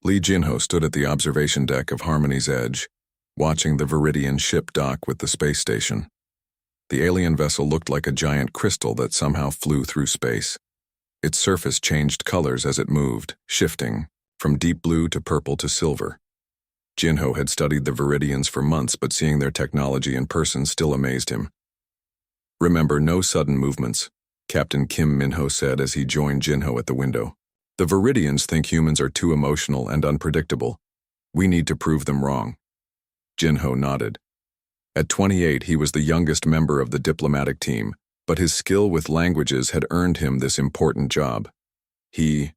Lee Jinho stood at the observation deck of Harmony's Edge, watching the Viridian ship dock with the space station. The alien vessel looked like a giant crystal that somehow flew through space. Its surface changed colors as it moved, shifting from deep blue to purple to silver. Jinho had studied the Viridians for months, but seeing their technology in person still amazed him. "Remember, no sudden movements," Captain Kim Minho said as he joined Jinho at the window. "The Viridians think humans are too emotional and unpredictable. We need to prove them wrong." Jinho nodded. At 28, he was the youngest member of the diplomatic team, but his skill with languages had earned him this important job. He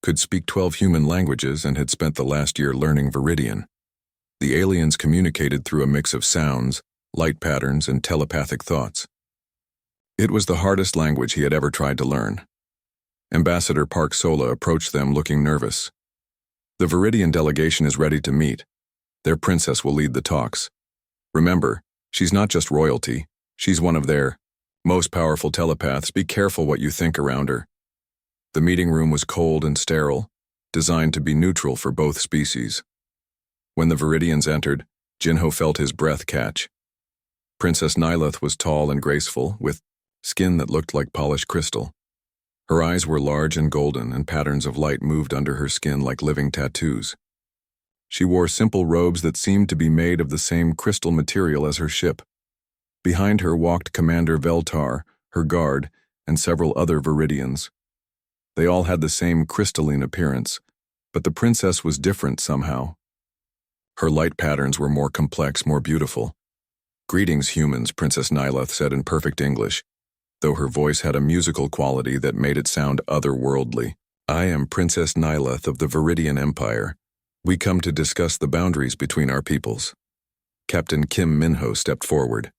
could speak 12 human languages and had spent the last year learning Viridian. The aliens communicated through a mix of sounds, light patterns, and telepathic thoughts. It was the hardest language he had ever tried to learn. Ambassador Park Sola approached them looking nervous. "The Viridian delegation is ready to meet. Their princess will lead the talks. Remember, she's not just royalty, she's one of their most powerful telepaths. Be careful what you think around her." The meeting room was cold and sterile, designed to be neutral for both species. When the Viridians entered, Jinho felt his breath catch. Princess Nyleth was tall and graceful, with skin that looked like polished crystal. Her eyes were large and golden, and patterns of light moved under her skin like living tattoos. She wore simple robes that seemed to be made of the same crystal material as her ship. Behind her walked Commander Veltar, her guard, and several other Viridians. They all had the same crystalline appearance, but the princess was different somehow. Her light patterns were more complex, more beautiful. "Greetings, humans," Princess Nyleth said in perfect English, though her voice had a musical quality that made it sound otherworldly. "I am Princess Nyleth of the Viridian Empire. We come to discuss the boundaries between our peoples." Captain Kim Minho stepped forward.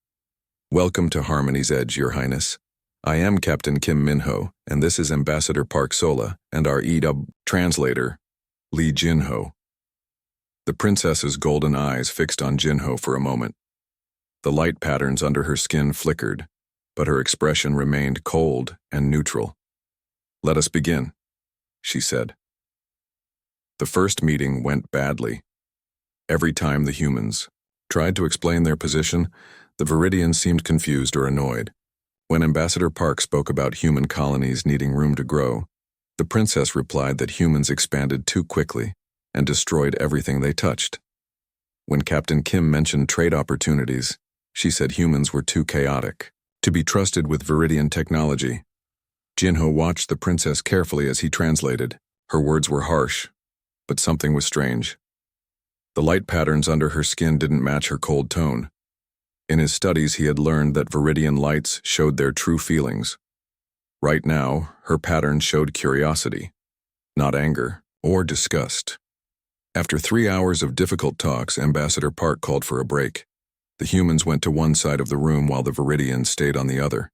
"Welcome to Harmony's Edge, Your Highness. I am Captain Kim Minho, and this is Ambassador Park Sola and our EW translator, Lee Jinho." The princess's golden eyes fixed on Jinho for a moment. The light patterns under her skin flickered, but her expression remained cold and neutral. "Let us begin," she said. The first meeting went badly. Every time the humans tried to explain their position, the Viridians seemed confused or annoyed. When Ambassador Park spoke about human colonies needing room to grow, the princess replied that humans expanded too quickly and destroyed everything they touched. When Captain Kim mentioned trade opportunities, she said humans were too chaotic to be trusted with Viridian technology. Jinho watched the princess carefully as he translated. Her words were harsh, but something was strange. The light patterns under her skin didn't match her cold tone. In his studies, he had learned that Viridian lights showed their true feelings. Right now, her patterns showed curiosity, not anger or disgust. After 3 hours of difficult talks, Ambassador Park called for a break. The humans went to one side of the room while the Viridians stayed on the other.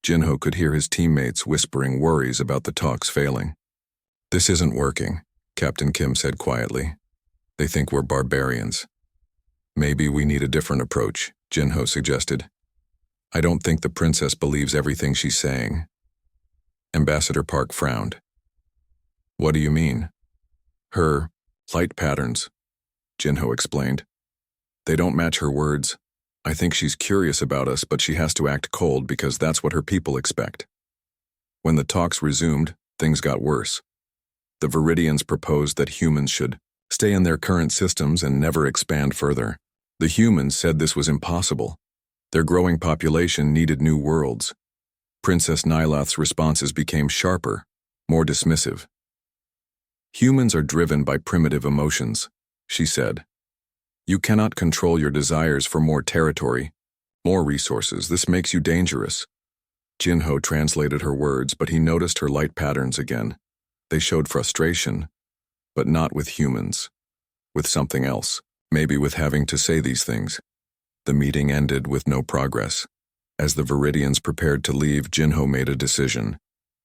Jinho could hear his teammates whispering worries about the talks failing. "This isn't working," Captain Kim said quietly. "They think we're barbarians." "Maybe we need a different approach," Jinho suggested. "I don't think the princess believes everything she's saying." Ambassador Park frowned. "What do you mean?" "Her light patterns," Jinho explained. "They don't match her words. I think she's curious about us, but she has to act cold because that's what her people expect." When the talks resumed, things got worse. The Viridians proposed that humans should stay in their current systems and never expand further. The humans said this was impossible. Their growing population needed new worlds. Princess Nyleth's responses became sharper, more dismissive. "Humans are driven by primitive emotions," she said. "You cannot control your desires for more territory, more resources. This makes you dangerous." Jinho translated her words, but he noticed her light patterns again. They showed frustration, but not with humans. With something else, maybe with having to say these things. The meeting ended with no progress. As the Viridians prepared to leave, Jinho made a decision.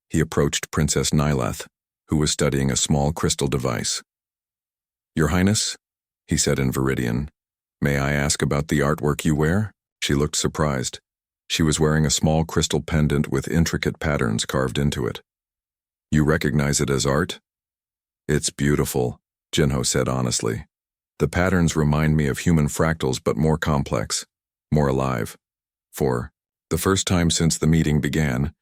He approached Princess Nyleth, who was studying a small crystal device. "Your Highness," he said in Viridian, "may I ask about the artwork you wear?" She looked surprised. She was wearing a small crystal pendant with intricate patterns carved into it. "You recognize it as art?" "It's beautiful," Jinho said honestly. The patterns remind me of human fractals but more complex, more alive. For the first time since the meeting began,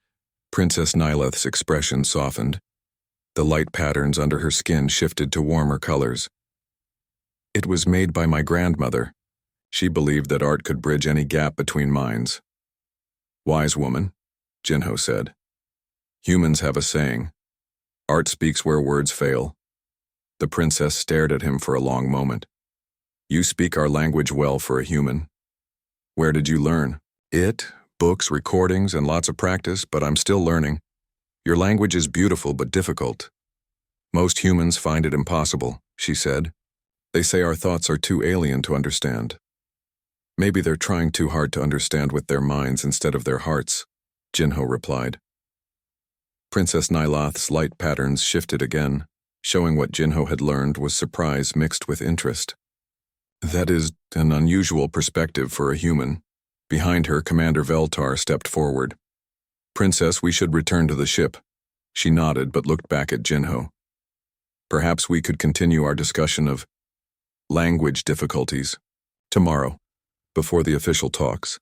Princess Nyleth's expression softened. The light patterns under her skin shifted to warmer colors. It was made by my grandmother. She believed that art could bridge any gap between minds. Wise woman, Jinho said. Humans have a saying. Art speaks where words fail. The princess stared at him for a long moment. You speak our language well for a human. Where did you learn? Books, recordings, and lots of practice, but I'm still learning. Your language is beautiful but difficult. Most humans find it impossible, she said. They say our thoughts are too alien to understand. Maybe they're trying too hard to understand with their minds instead of their hearts, Jinho replied. Princess Nyleth's light patterns shifted again, showing what Jinho had learned was surprise mixed with interest. That is an unusual perspective for a human. Behind her, Commander Veltar stepped forward. Princess, we should return to the ship. She nodded but looked back at Jinho. Perhaps we could continue our discussion of language difficulties tomorrow, before the official talks.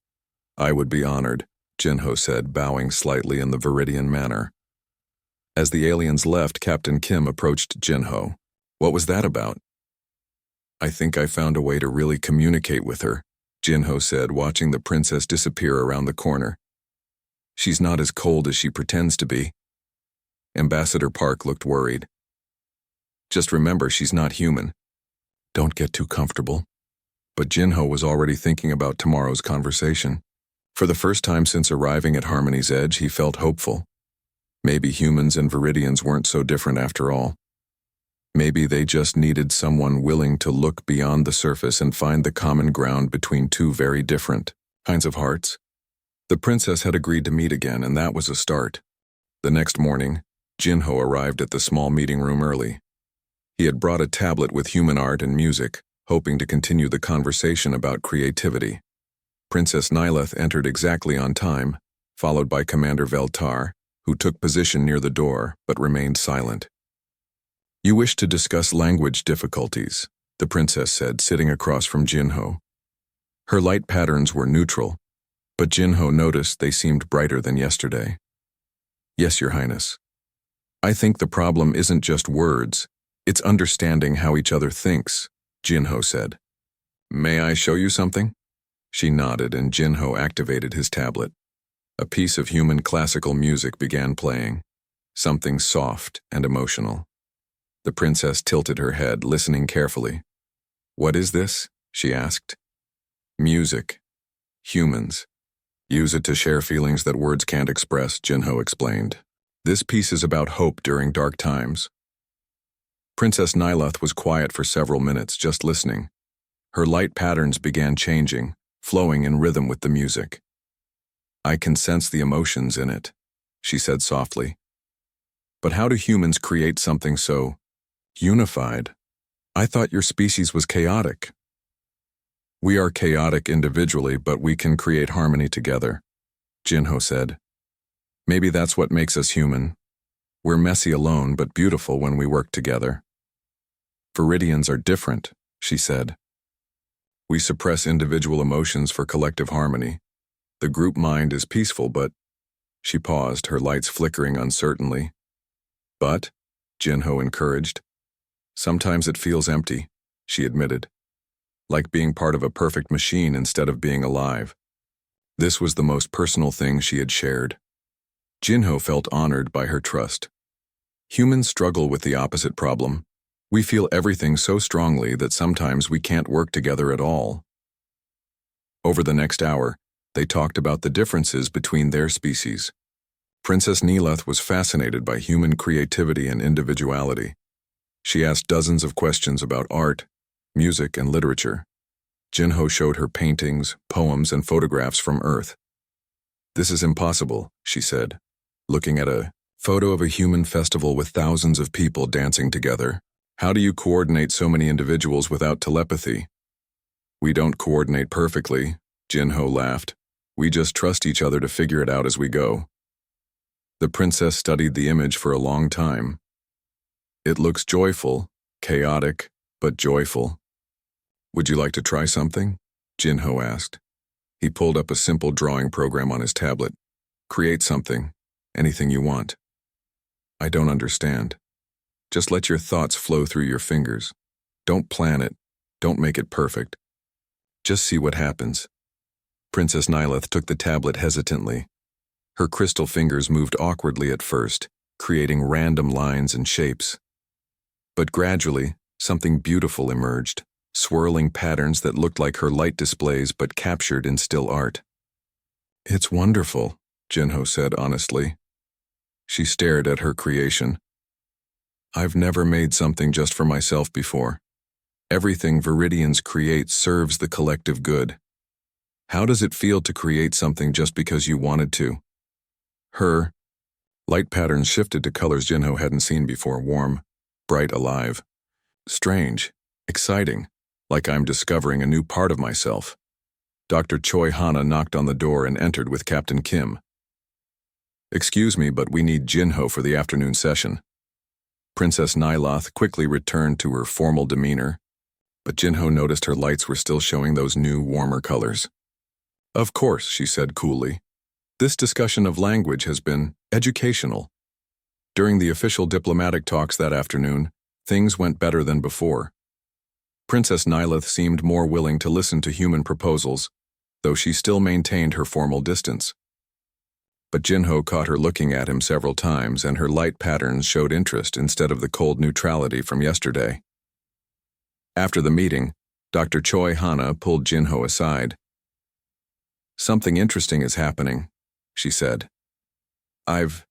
I would be honored, Jinho said, bowing slightly in the Viridian manner. As the aliens left, Captain Kim approached Jinho. What was that about? I think I found a way to really communicate with her, Jinho said, watching the princess disappear around the corner. She's not as cold as she pretends to be. Ambassador Park looked worried. Just remember, she's not human. Don't get too comfortable. But Jinho was already thinking about tomorrow's conversation. For the first time since arriving at Harmony's Edge, he felt hopeful. Maybe humans and Viridians weren't so different after all. Maybe they just needed someone willing to look beyond the surface and find the common ground between two very different kinds of hearts. The princess had agreed to meet again, and that was a start. The next morning, Jinho arrived at the small meeting room early. He had brought a tablet with human art and music, hoping to continue the conversation about creativity. Princess Nyleth entered exactly on time, followed by Commander Veltar, who took position near the door but remained silent. You wish to discuss language difficulties, the princess said, sitting across from Jinho. Her light patterns were neutral, but Jinho noticed they seemed brighter than yesterday. Yes, Your Highness. I think the problem isn't just words, it's understanding how each other thinks, Jinho said. May I show you something? She nodded and Jinho activated his tablet. A piece of human classical music began playing, something soft and emotional. The princess tilted her head, listening carefully. What is this? She asked. Music. Humans. Use it to share feelings that words can't express, Jinho explained. This piece is about hope during dark times. Princess Nyleth was quiet for several minutes, just listening. Her light patterns began changing, flowing in rhythm with the music. I can sense the emotions in it, she said softly. But how do humans create something so unified? I thought your species was chaotic. We are chaotic individually, but we can create harmony together, Jinho said. Maybe that's what makes us human. We're messy alone, but beautiful when we work together. Viridians are different, she said. We suppress individual emotions for collective harmony. The group mind is peaceful, but... She paused, her lights flickering uncertainly. But, Jinho encouraged, sometimes it feels empty, she admitted. Like being part of a perfect machine instead of being alive. This was the most personal thing she had shared. Jinho felt honored by her trust. Humans struggle with the opposite problem. We feel everything so strongly that sometimes we can't work together at all. Over the next hour, they talked about the differences between their species. Princess Nyleth was fascinated by human creativity and individuality. She asked dozens of questions about art, music, and literature. Jinho showed her paintings, poems, and photographs from Earth. This is impossible, she said, looking at a photo of a human festival with thousands of people dancing together. How do you coordinate so many individuals without telepathy? We don't coordinate perfectly, Jinho laughed. We just trust each other to figure it out as we go. The princess studied the image for a long time. It looks joyful, chaotic, but joyful. Would you like to try something? Jinho asked. He pulled up a simple drawing program on his tablet. Create something, anything you want. I don't understand. Just let your thoughts flow through your fingers. Don't plan it. Don't make it perfect. Just see what happens. Princess Nyleth took the tablet hesitantly. Her crystal fingers moved awkwardly at first, creating random lines and shapes. But gradually, something beautiful emerged, swirling patterns that looked like her light displays but captured in still art. It's wonderful, Jinho said honestly. She stared at her creation. I've never made something just for myself before. Everything Viridians create serves the collective good. How does it feel to create something just because you wanted to? Her light patterns shifted to colors Jinho hadn't seen before, warm, bright, alive. Strange, exciting, like I'm discovering a new part of myself. Dr. Choi Hana knocked on the door and entered with Captain Kim. Excuse me, but we need Jinho for the afternoon session. Princess Nyloth quickly returned to her formal demeanor, but Jinho noticed her lights were still showing those new, warmer colors. Of course, she said coolly. This discussion of language has been educational. During the official diplomatic talks that afternoon, things went better than before. Princess Nyleth seemed more willing to listen to human proposals, though she still maintained her formal distance. But Jinho caught her looking at him several times, and her light patterns showed interest instead of the cold neutrality from yesterday. After the meeting, Dr. Choi Hana pulled Jinho aside. Something interesting is happening, she said. I've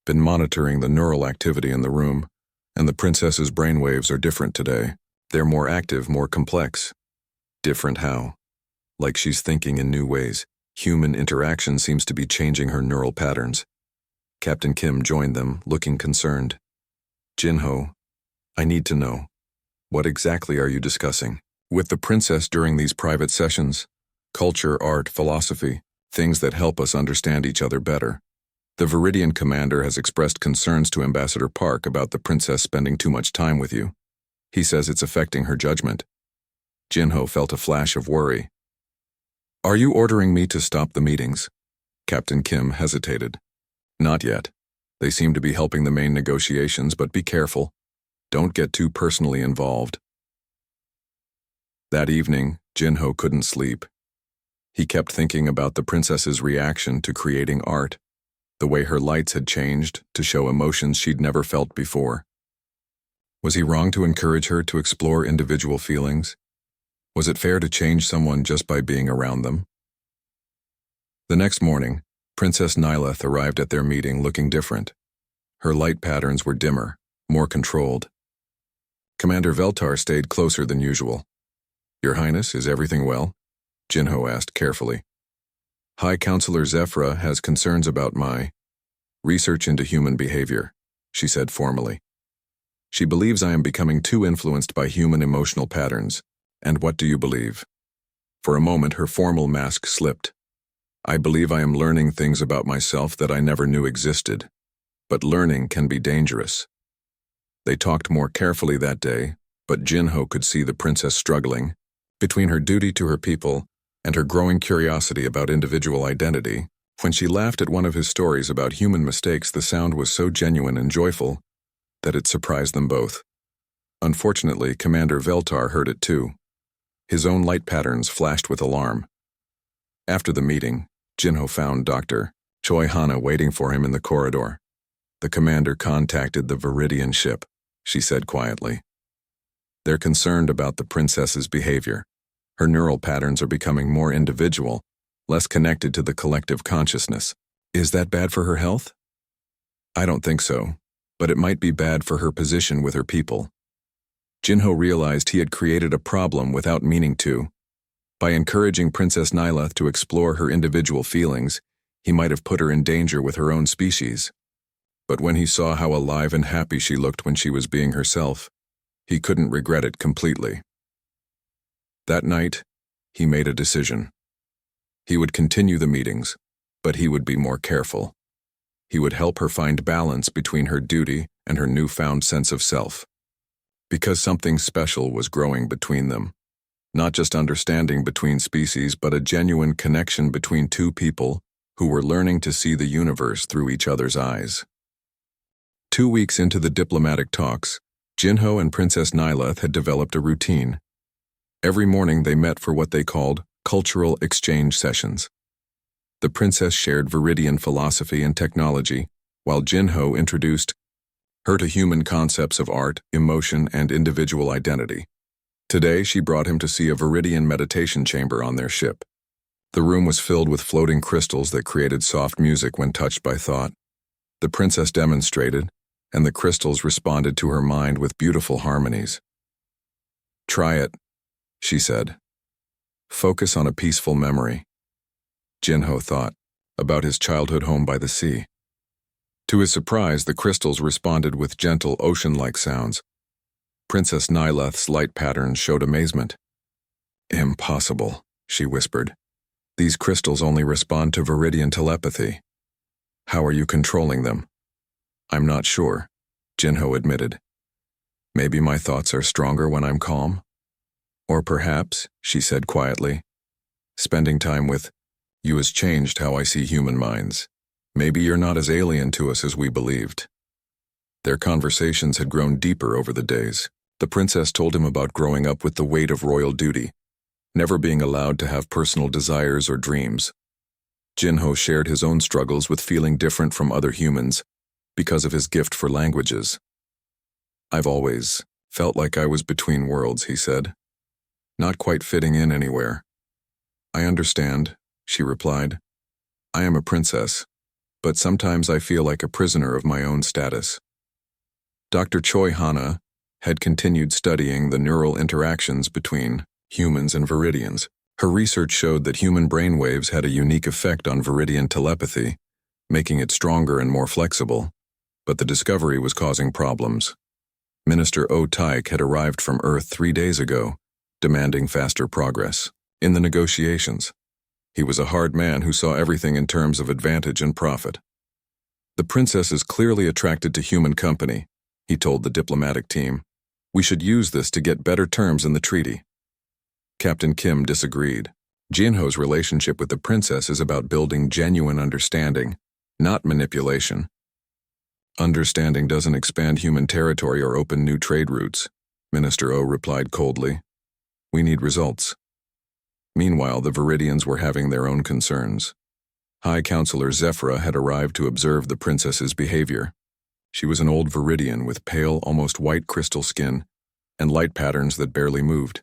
been monitoring the neural activity in the room, and the princess's brainwaves are different today. They're more active, more complex. Different how? Like she's thinking in new ways. Human interaction seems to be changing her neural patterns. Captain Kim joined them, looking concerned. Jinho, I need to know. What exactly are you discussing with the princess during these private sessions? Culture, art, philosophy, things that help us understand each other better. The Viridian commander has expressed concerns to Ambassador Park about the princess spending too much time with you. He says it's affecting her judgment. Jinho felt a flash of worry. Are you ordering me to stop the meetings? Captain Kim hesitated. Not yet. They seem to be helping the main negotiations, but be careful. Don't get too personally involved. That evening, Jinho couldn't sleep. He kept thinking about the princess's reaction to creating art, the way her lights had changed to show emotions she'd never felt before. Was he wrong to encourage her to explore individual feelings? Was it fair to change someone just by being around them? The next morning, Princess Nyleth arrived at their meeting looking different. Her light patterns were dimmer, more controlled. Commander Veltar stayed closer than usual. Your Highness, is everything well? Jinho asked carefully. High Counselor Zephyra has concerns about my research into human behavior, she said formally. She believes I am becoming too influenced by human emotional patterns. And what do you believe? For a moment, her formal mask slipped. I believe I am learning things about myself that I never knew existed. But learning can be dangerous. They talked more carefully that day, but Jinho could see the princess struggling between her duty to her people and her growing curiosity about individual identity. When she laughed at one of his stories about human mistakes, the sound was so genuine and joyful that it surprised them both. Unfortunately, Commander Veltar heard it too. His own light patterns flashed with alarm. After the meeting, Jinho found Dr. Choi Hana waiting for him in the corridor. The commander contacted the Viridian ship, she said quietly. They're concerned about the princess's behavior. Her neural patterns are becoming more individual, less connected to the collective consciousness. Is that bad for her health? I don't think so, but it might be bad for her position with her people. Jinho realized he had created a problem without meaning to. By encouraging Princess Nyleth to explore her individual feelings, he might have put her in danger with her own species. But when he saw how alive and happy she looked when she was being herself, he couldn't regret it completely. That night, he made a decision. He would continue the meetings, but he would be more careful. He would help her find balance between her duty and her newfound sense of self. because something special was growing between them. Not just understanding between species, but a genuine connection between two people who were learning to see the universe through each other's eyes. 2 weeks into the diplomatic talks, Jinho and Princess Nileth had developed a routine. Every morning they met for what they called cultural exchange sessions. The princess shared Viridian philosophy and technology, while Jinho introduced her to human concepts of art, emotion, and individual identity. Today, she brought him to see a Viridian meditation chamber on their ship. The room was filled with floating crystals that created soft music when touched by thought. The princess demonstrated, and the crystals responded to her mind with beautiful harmonies. "Try it," she said. "Focus on a peaceful memory." Jinho thought about his childhood home by the sea. To his surprise, the crystals responded with gentle ocean-like sounds. Princess Nileth's light patterns showed amazement. "Impossible," she whispered. "These crystals only respond to Viridian telepathy. How are you controlling them?" "I'm not sure," Jinho admitted. "Maybe my thoughts are stronger when I'm calm? Or perhaps," she said quietly, "spending time with you has changed how I see human minds. Maybe you're not as alien to us as we believed." Their conversations had grown deeper over the days. The princess told him about growing up with the weight of royal duty, never being allowed to have personal desires or dreams. Jinho shared his own struggles with feeling different from other humans because of his gift for languages. "I've always felt like I was between worlds," he said, "not quite fitting in anywhere." "I understand," she replied. "I am a princess, but sometimes I feel like a prisoner of my own status." Dr. Choi Hana had continued studying the neural interactions between humans and Viridians. Her research showed that human brainwaves had a unique effect on Viridian telepathy, making it stronger and more flexible. But the discovery was causing problems. Minister O Taik had arrived from Earth 3 days ago, demanding faster progress. In the negotiations, he was a hard man who saw everything in terms of advantage and profit. "The princess is clearly attracted to human company," he told the diplomatic team. "We should use this to get better terms in the treaty." Captain Kim disagreed. Jinho's relationship with the princess is about building genuine understanding, not manipulation. "Understanding doesn't expand human territory or open new trade routes," Minister O replied coldly. "We need results." Meanwhile, the Viridians were having their own concerns. High Counselor Zephyra had arrived to observe the princess's behavior. She was an old Viridian with pale, almost white crystal skin and light patterns that barely moved.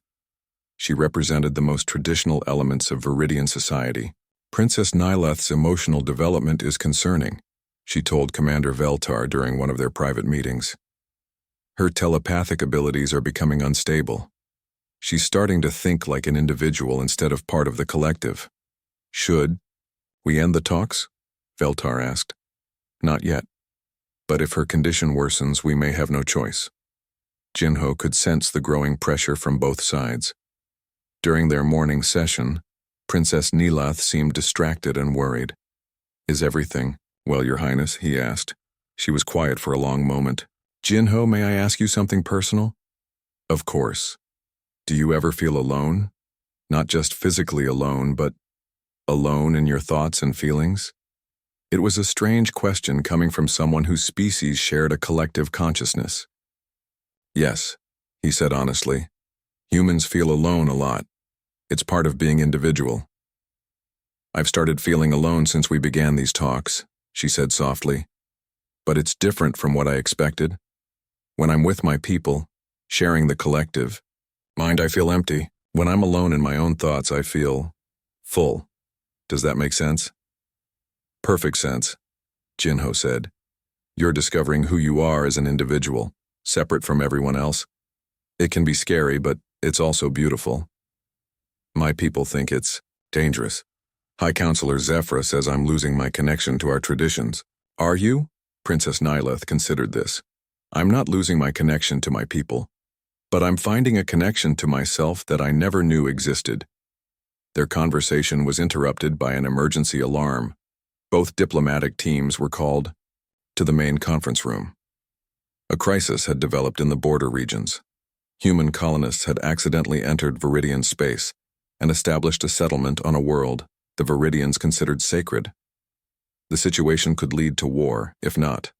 She represented the most traditional elements of Viridian society. "Princess Nileth's emotional development is concerning," she told Commander Veltar during one of their private meetings. "Her telepathic abilities are becoming unstable. She's starting to think like an individual instead of part of the collective." "Should we end the talks?" Veltar asked. "Not yet. But if her condition worsens, we may have no choice." Jinho could sense the growing pressure from both sides. During their morning session, Princess Nileth seemed distracted and worried. "Is everything well, Your Highness?" he asked. She was quiet for a long moment. "Jinho, may I ask you something personal?" "Of course. Do you ever feel alone? Not just physically alone, but alone in your thoughts and feelings?" It was a strange question coming from someone whose species shared a collective consciousness. "Yes," he said honestly. "Humans feel alone a lot. It's part of being individual." "I've started feeling alone since we began these talks," she said softly. "But it's different from what I expected. When I'm with my people, sharing the collective mind, I feel empty. When I'm alone in my own thoughts, I feel full. Does that make sense?" "Perfect sense," Jinho said. "You're discovering who you are as an individual, separate from everyone else. It can be scary, but it's also beautiful. My people think it's dangerous. High Counselor Zephyra says I'm losing my connection to our traditions." "Are you?" Princess Nileth considered this. "I'm not losing my connection to my people, but I'm finding a connection to myself that I never knew existed." Their conversation was interrupted by an emergency alarm. Both diplomatic teams were called to the main conference room. A crisis had developed in the border regions. Human colonists had accidentally entered Viridian space and established a settlement on a world the Viridians considered sacred. The situation could lead to war, if not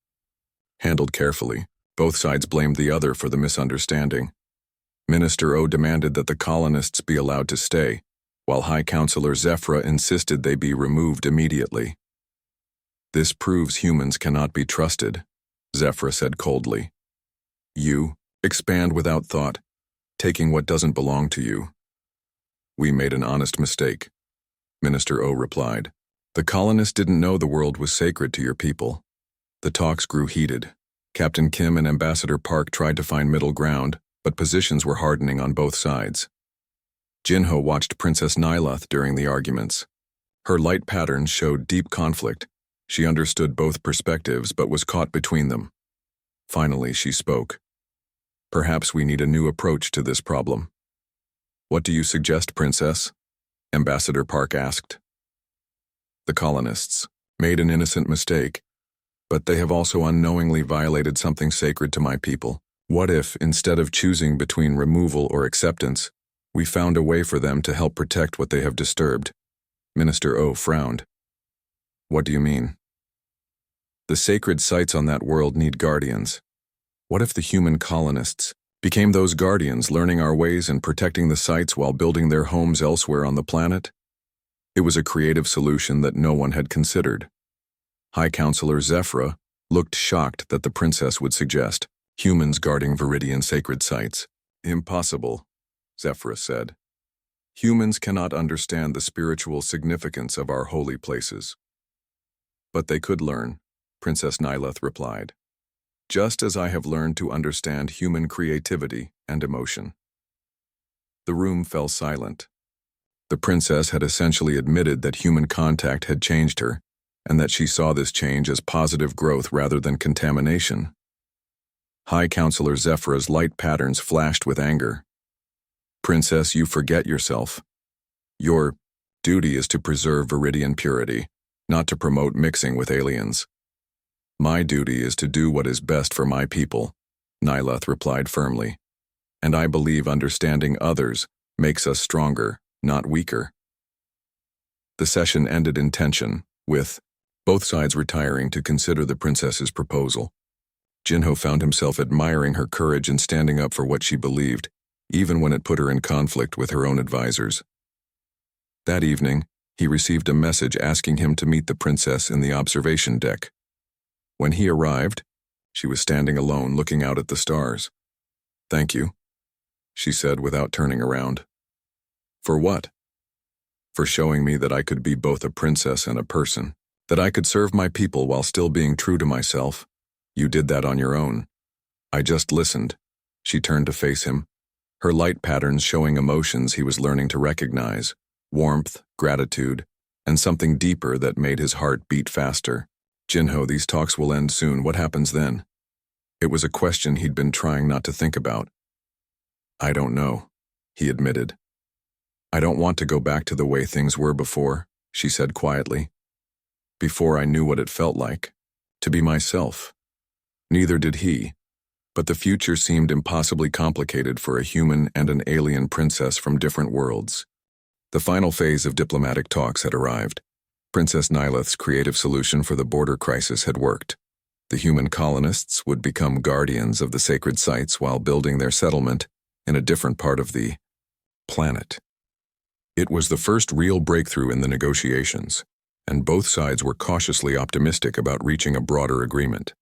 handled carefully. Both sides blamed the other for the misunderstanding. Minister O demanded that the colonists be allowed to stay, while High Counselor Zephyra insisted they be removed immediately. "This proves humans cannot be trusted," Zephyra said coldly. "You expand without thought, taking what doesn't belong to you." "We made an honest mistake," Minister O replied. "The colonists didn't know the world was sacred to your people." The talks grew heated. Captain Kim and Ambassador Park tried to find middle ground, but positions were hardening on both sides. Jinho watched Princess Nyloth during the arguments. Her light patterns showed deep conflict. She understood both perspectives but was caught between them. Finally, she spoke. "Perhaps we need a new approach to this problem." "What do you suggest, Princess?" Ambassador Park asked. "The colonists made an innocent mistake, but they have also unknowingly violated something sacred to my people. What if, instead of choosing between removal or acceptance, we found a way for them to help protect what they have disturbed?" Minister O frowned. "What do you mean?" "The sacred sites on that world need guardians. What if the human colonists became those guardians, learning our ways and protecting the sites while building their homes elsewhere on the planet?" It was a creative solution that no one had considered. High Counselor Zephyra looked shocked that the princess would suggest humans guarding Viridian sacred sites. "Impossible," Zephyra said. "Humans cannot understand the spiritual significance of our holy places." "But they could learn," Princess Nyloth replied, "just as I have learned to understand human creativity and emotion." The room fell silent. The princess had essentially admitted that human contact had changed her, and that she saw this change as positive growth rather than contamination. High Counselor Zephyra's light patterns flashed with anger. "Princess, you forget yourself. Your duty is to preserve Viridian purity, not to promote mixing with aliens." "My duty is to do what is best for my people," Nyloth replied firmly. "And I believe understanding others makes us stronger, not weaker." The session ended in tension, with both sides retiring to consider the princess's proposal. Jinho found himself admiring her courage in standing up for what she believed, even when it put her in conflict with her own advisors. That evening, he received a message asking him to meet the princess in the observation deck. When he arrived, she was standing alone looking out at the stars. "Thank you," she said without turning around. "For what?" "For showing me that I could be both a princess and a person, that I could serve my people while still being true to myself. You did that on your own. I just listened." She turned to face him, her light patterns showing emotions he was learning to recognize: warmth, gratitude, and something deeper that made his heart beat faster. "Jinho, these talks will end soon. What happens then?" It was a question he'd been trying not to think about. "I don't know," he admitted. "I don't want to go back to the way things were before," she said quietly. "Before I knew what it felt like to be myself." Neither did he, but the future seemed impossibly complicated for a human and an alien princess from different worlds. The final phase of diplomatic talks had arrived. Princess Nyloth's creative solution for the border crisis had worked. The human colonists would become guardians of the sacred sites while building their settlement in a different part of the planet. It was the first real breakthrough in the negotiations, and both sides were cautiously optimistic about reaching a broader agreement.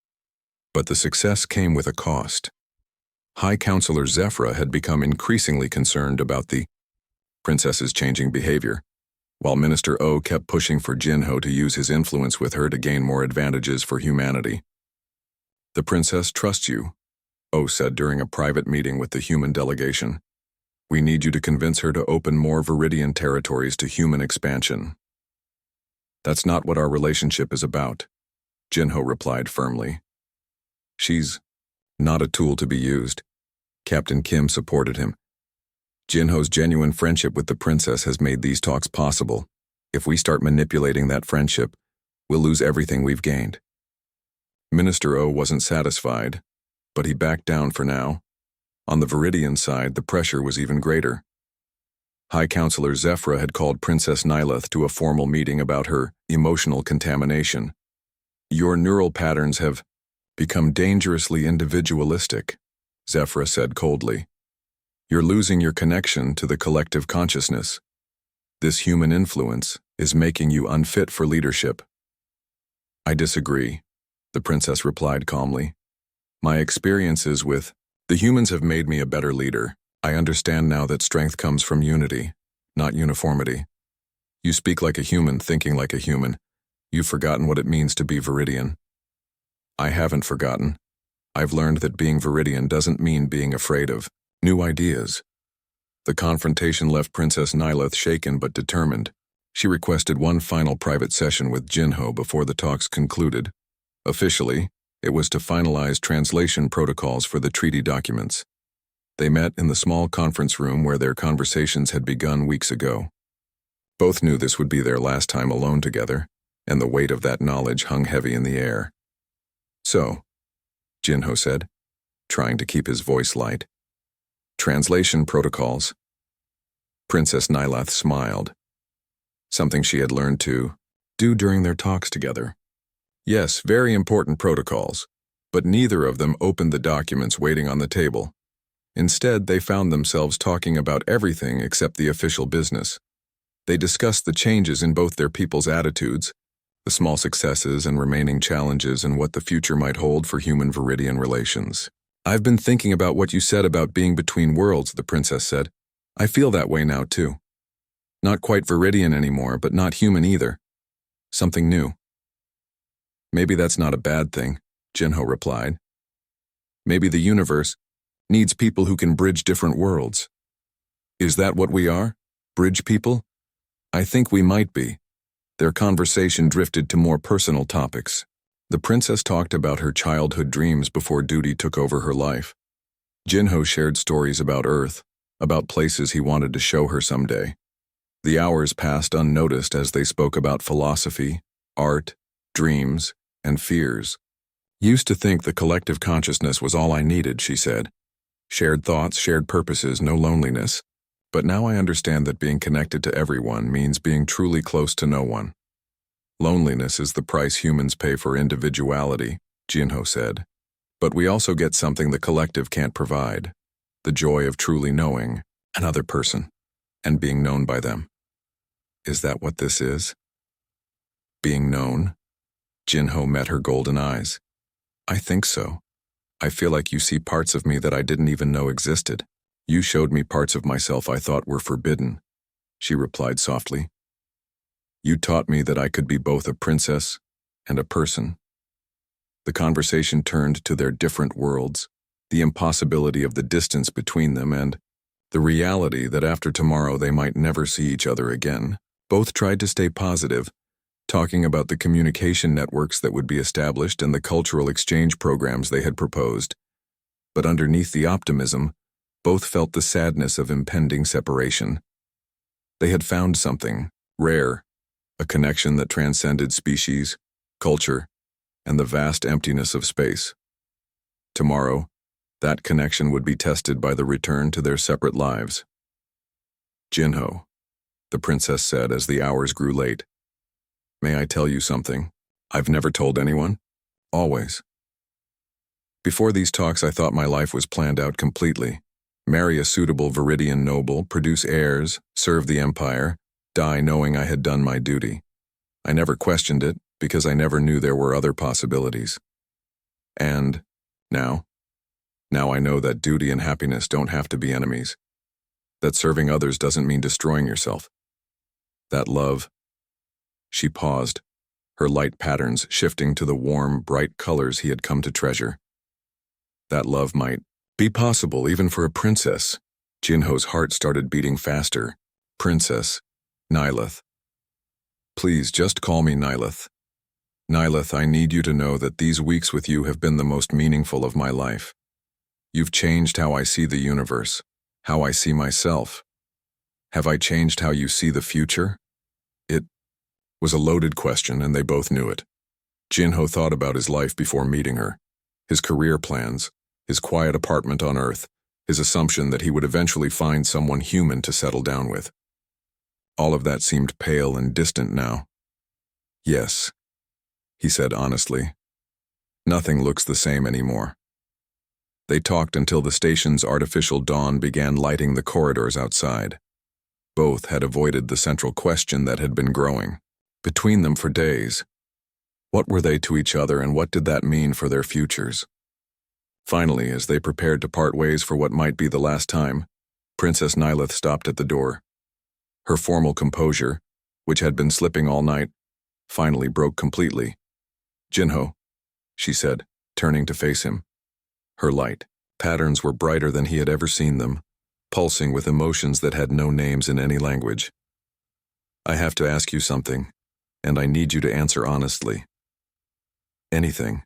But the success came with a cost. High Counselor Zephyra had become increasingly concerned about the princess's changing behavior, while Minister O kept pushing for Jinho to use his influence with her to gain more advantages for humanity. "The princess trusts you," O said during a private meeting with the human delegation. "We need you to convince her to open more Viridian territories to human expansion." "That's not what our relationship is about," Jinho replied firmly. "She's not a tool to be used." Captain Kim supported him. "Jinho's genuine friendship with the princess has made these talks possible. If we start manipulating that friendship, we'll lose everything we've gained." Minister O wasn't satisfied, but he backed down for now. On the Viridian side, the pressure was even greater. High Counselor Zephyra had called Princess Nyleth to a formal meeting about her emotional contamination. "Your neural patterns have become dangerously individualistic," Zephyra said coldly. "You're losing your connection to the collective consciousness. This human influence is making you unfit for leadership." "I disagree," the princess replied calmly. "My experiences with the humans have made me a better leader. I understand now that strength comes from unity, not uniformity. You speak like a human, thinking like a human. You've forgotten what it means to be Viridian." "I haven't forgotten. I've learned that being Viridian doesn't mean being afraid of new ideas." The confrontation left Princess Nyleth shaken but determined. She requested one final private session with Jinho before the talks concluded. Officially, it was to finalize translation protocols for the treaty documents. They met in the small conference room where their conversations had begun weeks ago. Both knew this would be their last time alone together, and the weight of that knowledge hung heavy in the air. "So," Jinho said, trying to keep his voice light. "Translation protocols." Princess Nyleth smiled. Something she had learned to do during their talks together. Yes, very important protocols, but neither of them opened the documents waiting on the table. Instead, they found themselves talking about everything except the official business. They discussed the changes in both their people's attitudes, the small successes and remaining challenges, and what the future might hold for human-Viridian relations. "I've been thinking about what you said about being between worlds," the princess said. "I feel that way now, too. Not quite Viridian anymore, but not human either. Something new." "Maybe that's not a bad thing," Jinho replied. "Maybe the universe needs people who can bridge different worlds." "Is that what we are? Bridge people?" "I think we might be." Their conversation drifted to more personal topics. The princess talked about her childhood dreams before duty took over her life. Jinho shared stories about Earth, about places he wanted to show her someday. The hours passed unnoticed as they spoke about philosophy, art, dreams, and fears. "Used to think the collective consciousness was all I needed," she said. "Shared thoughts, shared purposes, no loneliness. But now I understand that being connected to everyone means being truly close to no one. Loneliness is the price humans pay for individuality," Jinho said. "But we also get something the collective can't provide, the joy of truly knowing another person and being known by them." "Is that what this is? Being known?" Jinho met her golden eyes. "I think so. I feel like you see parts of me that I didn't even know existed. You showed me parts of myself I thought were forbidden," she replied softly. "You taught me that I could be both a princess and a person." The conversation turned to their different worlds, the impossibility of the distance between them, and the reality that after tomorrow they might never see each other again. Both tried to stay positive, talking about the communication networks that would be established and the cultural exchange programs they had proposed. But underneath the optimism, both felt the sadness of impending separation. They had found something rare, a connection that transcended species, culture, and the vast emptiness of space. Tomorrow, that connection would be tested by the return to their separate lives. "Jinho," the princess said as the hours grew late. "May I tell you something I've never told anyone? Always. Before these talks, I thought my life was planned out completely. Marry a suitable Viridian noble, produce heirs, serve the empire, die knowing I had done my duty. I never questioned it because I never knew there were other possibilities. And now I know that duty and happiness don't have to be enemies. That serving others doesn't mean destroying yourself. That love..." She paused, her light patterns shifting to the warm, bright colors he had come to treasure. "That love might be possible even for a princess." Jinho's heart started beating faster. "Princess Nyleth. Please just call me Nyleth. Nyleth, I need you to know that these weeks with you have been the most meaningful of my life. You've changed how I see the universe, how I see myself. Have I changed how you see the future?" It was a loaded question, and they both knew it. Jinho thought about his life before meeting her, his career plans, his quiet apartment on Earth, his assumption that he would eventually find someone human to settle down with. All of that seemed pale and distant now. Yes, he said honestly. Nothing looks the same anymore. They talked until the station's artificial dawn began lighting the corridors outside. Both had avoided the central question that had been growing between them for days. What were they to each other, and what did that mean for their futures? Finally, as they prepared to part ways for what might be the last time, Princess Nyleth stopped at the door. Her formal composure, which had been slipping all night, finally broke completely. "Jinho," she said, turning to face him. Her light patterns were brighter than he had ever seen them, pulsing with emotions that had no names in any language. "I have to ask you something, and I need you to answer honestly." "Anything."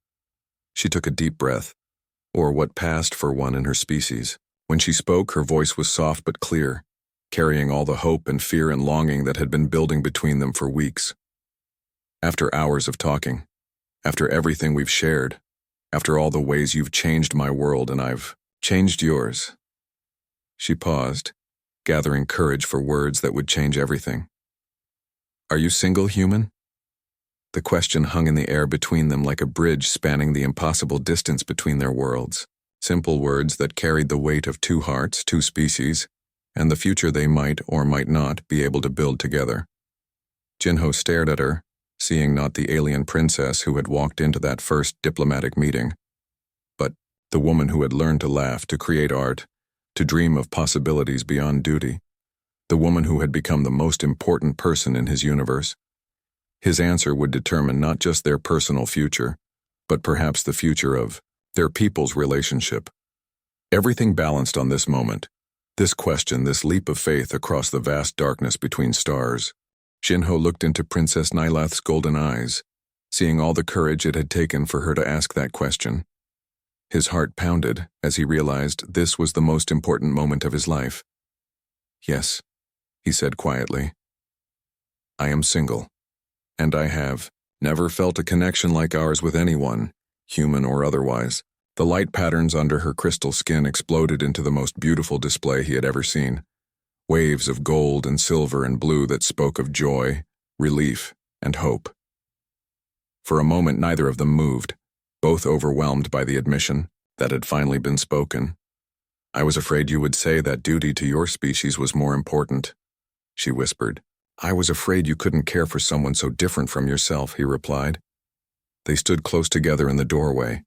She took a deep breath, or what passed for one in her species. When she spoke, her voice was soft but clear, carrying all the hope and fear and longing that had been building between them for weeks. "After hours of talking, after everything we've shared, after all the ways you've changed my world and I've changed yours." She paused, gathering courage for words that would change everything. "Are you single, human?" The question hung in the air between them like a bridge spanning the impossible distance between their worlds. Simple words that carried the weight of two hearts, two species, and the future they might or might not be able to build together. Jinho stared at her, seeing not the alien princess who had walked into that first diplomatic meeting, but the woman who had learned to laugh, to create art, to dream of possibilities beyond duty, the woman who had become the most important person in his universe. His answer would determine not just their personal future, but perhaps the future of their people's relationship. Everything balanced on this moment, this question, this leap of faith across the vast darkness between stars. Jinho looked into Princess Nyleth's golden eyes, seeing all the courage it had taken for her to ask that question. His heart pounded as he realized this was the most important moment of his life. "Yes," he said quietly. "I am single, and I have never felt a connection like ours with anyone, human or otherwise." The light patterns under her crystal skin exploded into the most beautiful display he had ever seen. Waves of gold and silver and blue that spoke of joy, relief, and hope. For a moment neither of them moved, both overwhelmed by the admission that had finally been spoken. "I was afraid you would say that duty to your species was more important," she whispered. "I was afraid you couldn't care for someone so different from yourself," he replied. They stood close together in the doorway,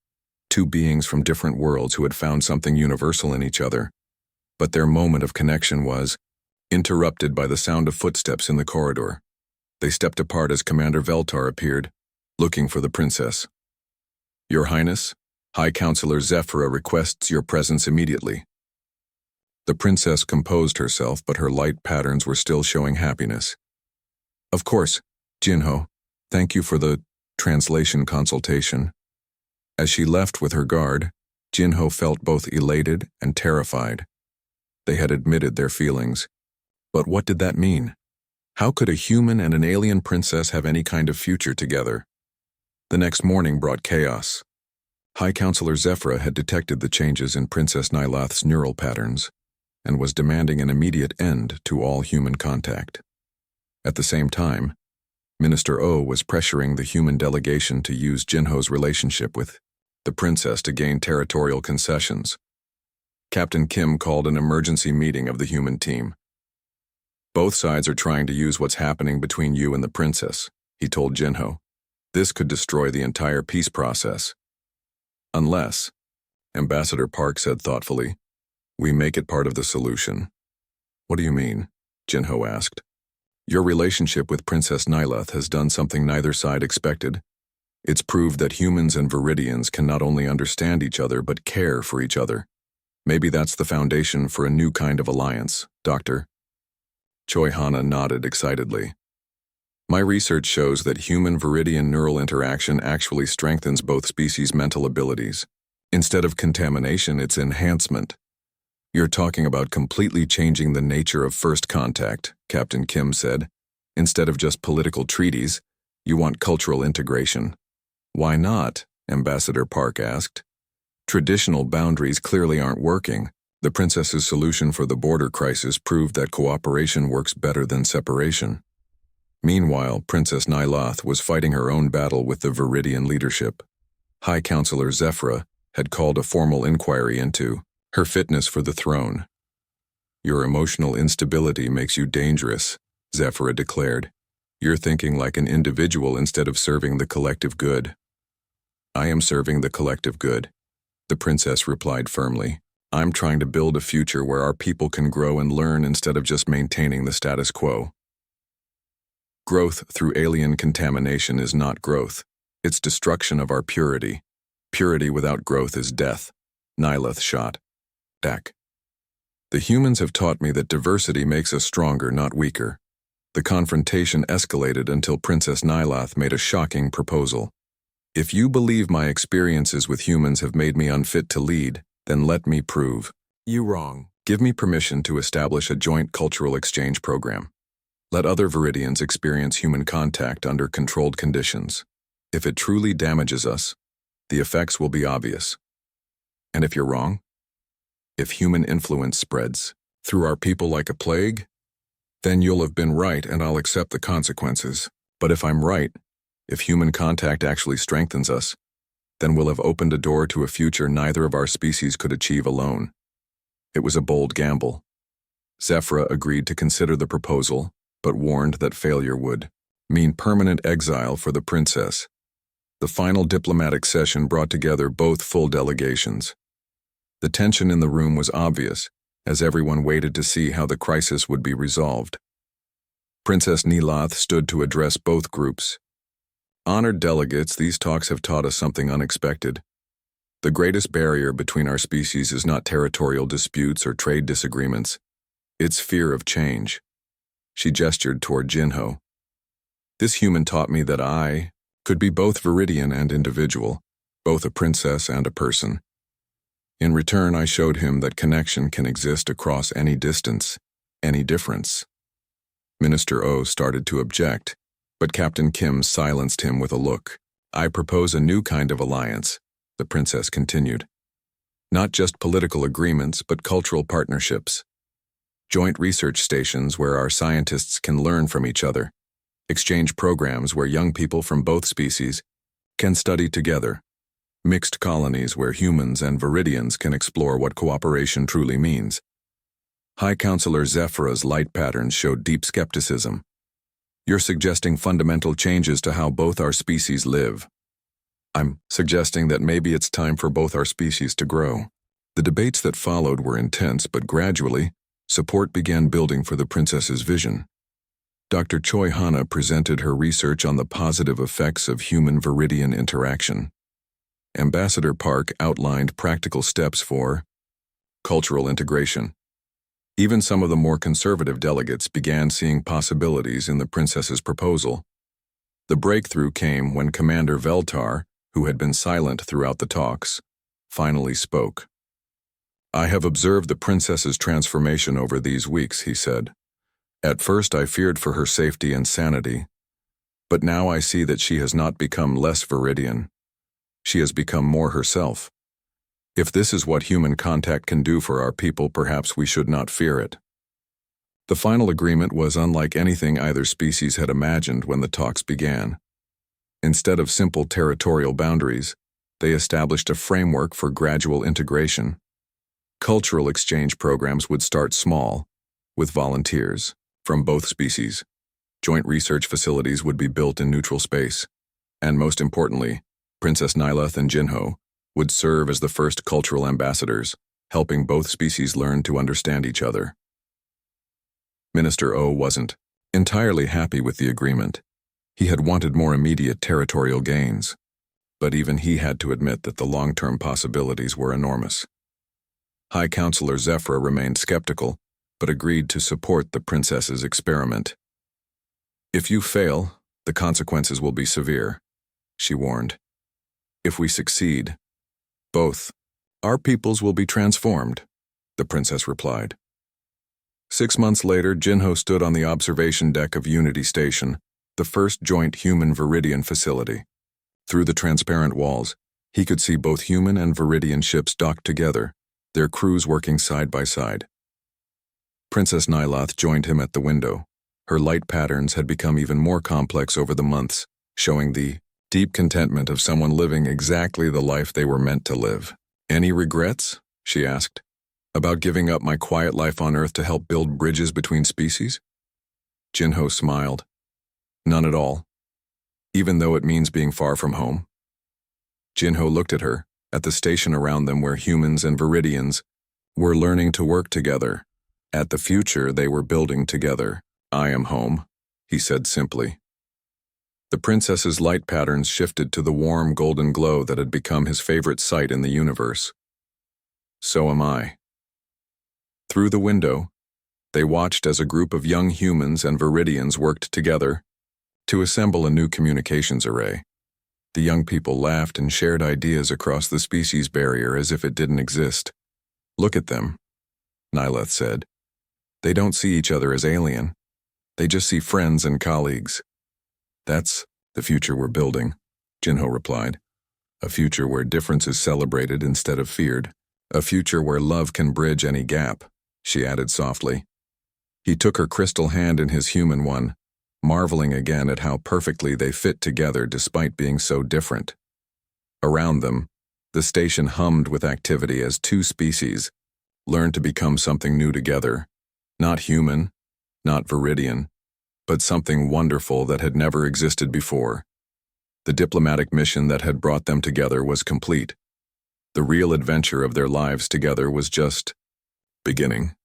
two beings from different worlds who had found something universal in each other. But their moment of connection was interrupted by the sound of footsteps in the corridor. They stepped apart as Commander Veltar appeared, looking for the princess. "Your Highness, High Counselor Zephyra requests your presence immediately." The princess composed herself, but her light patterns were still showing happiness. "Of course, Jinho. Thank you for the translation consultation." As she left with her guard, Jinho felt both elated and terrified. They had admitted their feelings. But what did that mean? How could a human and an alien princess have any kind of future together? The next morning brought chaos. High Counselor Zephyra had detected the changes in Princess Nyleth's neural patterns and was demanding an immediate end to all human contact. At the same time, Minister O was pressuring the human delegation to use Jinho's relationship with the princess to gain territorial concessions. Captain Kim called an emergency meeting of the human team. "Both sides are trying to use what's happening between you and the princess," he told Jinho. "This could destroy the entire peace process. Unless," Ambassador Park said thoughtfully, "we make it part of the solution." "What do you mean?" Jinho asked. "Your relationship with Princess Nyleth has done something neither side expected. It's proved that humans and Viridians can not only understand each other but care for each other. Maybe that's the foundation for a new kind of alliance, Doctor." Choi Hana nodded excitedly. "My research shows that human-Viridian neural interaction actually strengthens both species' mental abilities. Instead of contamination, it's enhancement. You're talking about completely changing the nature of first contact," Captain Kim said. "Instead of just political treaties, you want cultural integration." "Why not?" Ambassador Park asked. "Traditional boundaries clearly aren't working. The princess's solution for the border crisis proved that cooperation works better than separation. Meanwhile, Princess Nyloth was fighting her own battle with the Viridian leadership. High Counselor Zephyra had called a formal inquiry into her fitness for the throne. "Your emotional instability makes you dangerous," Zephyra declared. "You're thinking like an individual instead of serving the collective good." "I am serving the collective good," the princess replied firmly. "I'm trying to build a future where our people can grow and learn instead of just maintaining the status quo." Growth through alien contamination is not growth. It's destruction of our purity. Purity without growth is death. Nyloth shot. Dak. "The humans have taught me that diversity makes us stronger, not weaker." The confrontation escalated until Princess Nyloth made a shocking proposal. "If you believe my experiences with humans have made me unfit to lead, then let me prove you wrong. Give me permission to establish a joint cultural exchange program. Let other Viridians experience human contact under controlled conditions. If it truly damages us, the effects will be obvious. And if you're wrong, if human influence spreads through our people like a plague, then you'll have been right and I'll accept the consequences. But if I'm right, if human contact actually strengthens us, then we'll have opened a door to a future neither of our species could achieve alone." It was a bold gamble. Zephyra agreed to consider the proposal, but warned that failure would mean permanent exile for the princess. The final diplomatic session brought together both full delegations. The tension in the room was obvious, as everyone waited to see how the crisis would be resolved. Princess Nyloth stood to address both groups. "Honored delegates, these talks have taught us something unexpected. The greatest barrier between our species is not territorial disputes or trade disagreements. It's fear of change." She gestured toward Jinho. "This human taught me that I could be both Viridian and individual, both a princess and a person. In return, I showed him that connection can exist across any distance, any difference." Minister O started to object, but Captain Kim silenced him with a look. "I propose a new kind of alliance," the princess continued. "Not just political agreements, but cultural partnerships. Joint research stations where our scientists can learn from each other. Exchange programs where young people from both species can study together. Mixed colonies where humans and Viridians can explore what cooperation truly means." High Counselor Zephyra's light patterns showed deep skepticism. "You're suggesting fundamental changes to how both our species live." "I'm suggesting that maybe it's time for both our species to grow." The debates that followed were intense, but gradually, support began building for the princess's vision. Dr. Choi Hana presented her research on the positive effects of human-Viridian interaction. Ambassador Park outlined practical steps for cultural integration. Even some of the more conservative delegates began seeing possibilities in the princess's proposal. The breakthrough came when Commander Veltar, who had been silent throughout the talks, finally spoke. "I have observed the princess's transformation over these weeks," he said. "At first I feared for her safety and sanity, but now I see that she has not become less Viridian. She has become more herself. If this is what human contact can do for our people, perhaps we should not fear it." The final agreement was unlike anything either species had imagined when the talks began. Instead of simple territorial boundaries, they established a framework for gradual integration. Cultural exchange programs would start small, with volunteers from both species. Joint research facilities would be built in neutral space. And most importantly, Princess Nyloth and Jinho would serve as the first cultural ambassadors, helping both species learn to understand each other. Minister O wasn't entirely happy with the agreement. He had wanted more immediate territorial gains, but even he had to admit that the long-term possibilities were enormous. High Counselor Zephyra remained skeptical, but agreed to support the princess's experiment. "If you fail, the consequences will be severe," she warned. "If we succeed, both our peoples will be transformed," the princess replied. 6 months later, Jinho stood on the observation deck of Unity Station, the first joint human-Viridian facility. Through the transparent walls, he could see both human and Viridian ships docked together, their crews working side by side. Princess Nyloth joined him at the window. Her light patterns had become even more complex over the months, showing the deep contentment of someone living exactly the life they were meant to live. "Any regrets?" she asked. "About giving up my quiet life on Earth to help build bridges between species?" Jinho smiled. "None at all. Even though it means being far from home." Jinho looked at her, at the station around them where humans and Viridians were learning to work together. At the future they were building together. "I am home," he said simply. The princess's light patterns shifted to the warm golden glow that had become his favorite sight in the universe. "So am I." Through the window, they watched as a group of young humans and Viridians worked together to assemble a new communications array. The young people laughed and shared ideas across the species barrier as if it didn't exist. "Look at them," Nyloth said. "They don't see each other as alien. They just see friends and colleagues." "That's the future we're building," Jinho replied. "A future where difference is celebrated instead of feared. A future where love can bridge any gap," she added softly. He took her crystal hand in his human one, marveling again at how perfectly they fit together despite being so different. Around them, the station hummed with activity as two species learned to become something new together. Not human, not Viridian, but something wonderful that had never existed before. The diplomatic mission that had brought them together was complete. The real adventure of their lives together was just beginning.